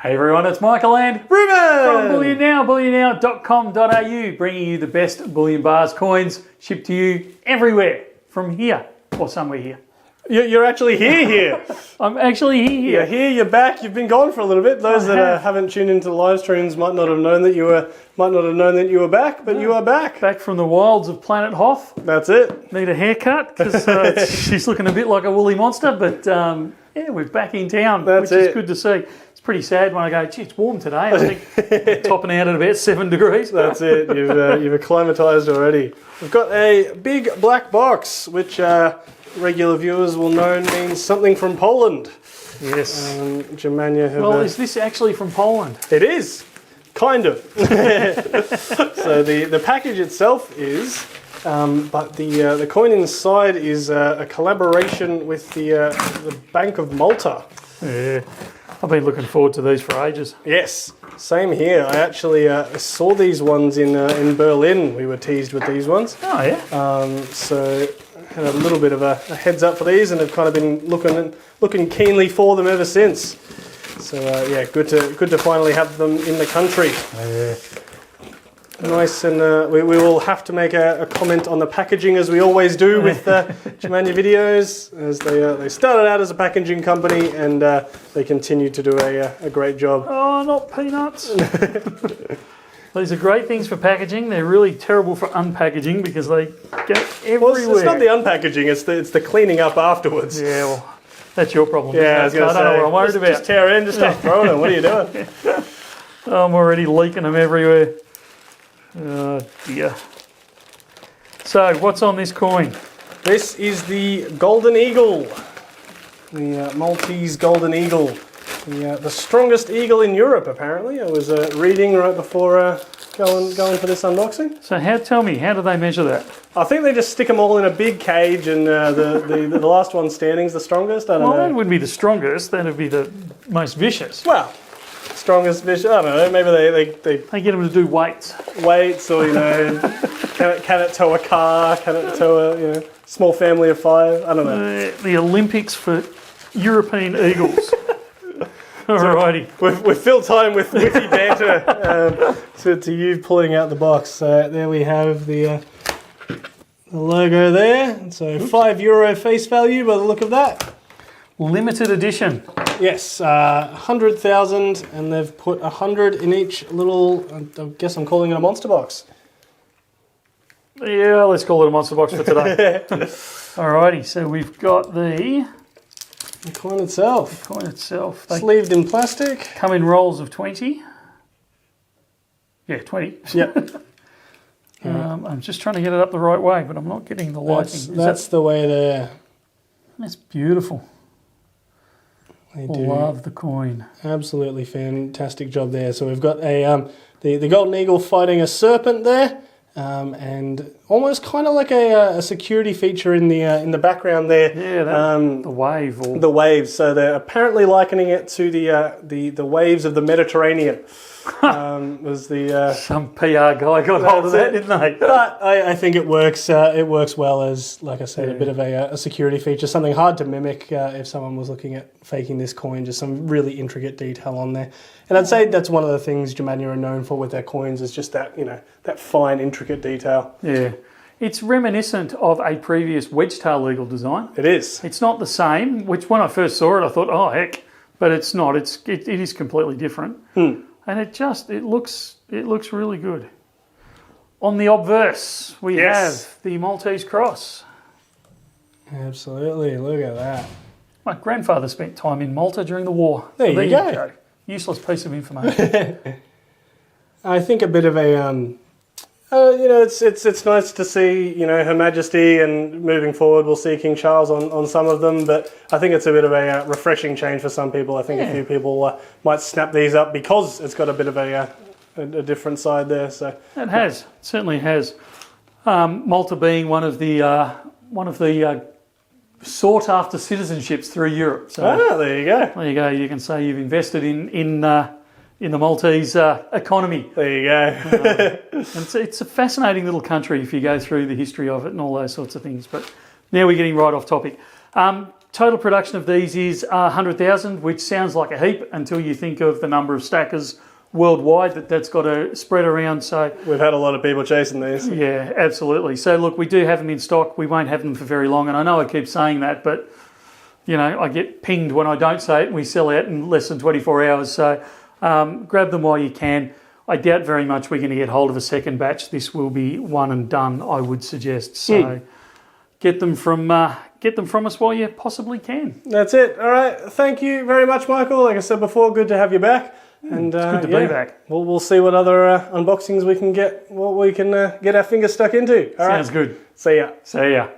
Hey everyone, it's Michael and Ruben from Bullion Now, bullionnow.com.au, bringing you the best bullion bars, coins, shipped to you everywhere from here or somewhere here. You're actually here. I'm actually here. You're here. You're back. You've been gone for a little bit. Those that haven't tuned into the live streams might not have known that you were back, but you are back. Back from the wilds of Planet Hoth. That's it. Need a haircut because she's looking a bit like a woolly monster, but yeah, we're back in town, which is good to see. It's pretty sad when I go, gee, it's warm today. I think topping out at about 7 degrees. That's it. You've acclimatised already. We've got a big black box, which regular viewers will know means something from Poland. Yes. Germania have... Well, is this actually from Poland? It is. Kind of. So the package itself is... but the coin inside is a collaboration with the Bank of Malta. Yeah, I've been looking forward to these for ages. Yes, same here. I actually saw these ones in Berlin. We were teased with these ones. Oh yeah. So had a little bit of a heads up for these, and have kind of been looking keenly for them ever since. So yeah, good to finally have them in the country. Yeah. Nice, and we will have to make a comment on the packaging, as we always do with Germania videos, as they started out as a packaging company and they continue to do a great job. Oh, not peanuts. These are great things for packaging. They're really terrible for unpackaging because they get everywhere. Well, it's not the unpackaging, it's the cleaning up afterwards. Yeah, well, that's your problem. Yeah, I was going to say, I don't know what I'm worried about. Just tear in, just start throwing them. What are you doing? I'm already leaking them everywhere. Oh dear. So, what's on this coin? This is the Golden Eagle, the Maltese Golden Eagle, the strongest eagle in Europe. Apparently, I was reading right before going for this unboxing. So, tell me, how do they measure that? I think they just stick them all in a big cage, and the last one standing is the strongest. I don't know. Well, that wouldn't be the strongest. That would be the most vicious. Well, strongest fish. I don't know. Maybe they get them to do weights, or can it tow a car? Can it tow a small family of 5? I don't know. The Olympics for European eagles. Alrighty. We've filled time with witty banter to you pulling out the box. So there we have the logo there. So €5 face value by the look of that. Limited edition. Yes, 100,000, and they've put 100 in each little, I guess I'm calling it a monster box. Yeah, let's call it a monster box for today. Alrighty, so we've got the coin itself. Sleeved in plastic. Come in rolls of 20. Yeah, 20. Yep. I'm just trying to get it up the right way, but I'm not getting the lighting. That's the way there. That's beautiful. They do. Love the coin. Absolutely fantastic job there. So we've got the Golden Eagle fighting a serpent there, and almost kind of like a security feature in the background there. Yeah, the wave. The waves. So they're apparently likening it to the waves of the Mediterranean. Was the some PR guy got hold of that, didn't they? But I think it works. It works well as, like I said, a bit of a security feature, something hard to mimic if someone was looking at faking this coin. Just some really intricate detail on there, and I'd say that's one of the things Germania are known for with their coins, is just that that fine, intricate detail. Yeah, it's reminiscent of a previous wedge-tail eagle design. It is. It's not the same. Which when I first saw it, I thought, oh heck, but it's not. It is completely different. And it looks really good. On the obverse, we have the Maltese cross. Absolutely, look at that. My grandfather spent time in Malta during the war. There you go. Useless piece of information. I think a bit of a, it's nice to see, Her Majesty, and moving forward we'll see King Charles on some of them, but I think it's a bit of a refreshing change for some people. I think a few people might snap these up because it's got a bit of a different side there. So it certainly has. Malta being one of the sought after citizenships through Europe. So there you go. There you go. You can say you've invested in the Maltese economy. There you go. And it's a fascinating little country if you go through the history of it and all those sorts of things. But now we're getting right off topic. Total production of these is 100,000, which sounds like a heap until you think of the number of stackers worldwide that's got to spread around. So we've had a lot of people chasing these. Yeah, absolutely. So look, we do have them in stock. We won't have them for very long, and I know I keep saying that, but you know, I get pinged when I don't say it, and we sell out in less than 24 hours. So grab them while you can. I doubt very much we're going to get hold of a second batch. This will be one and done, I would suggest. So get them from us while you possibly can. That's it. All right. Thank you very much, Michael. Like I said before, good to have you back. And it's good to be back. We'll see what other unboxings we can get. What we can get our fingers stuck into. All right. Sounds good. See ya. See ya.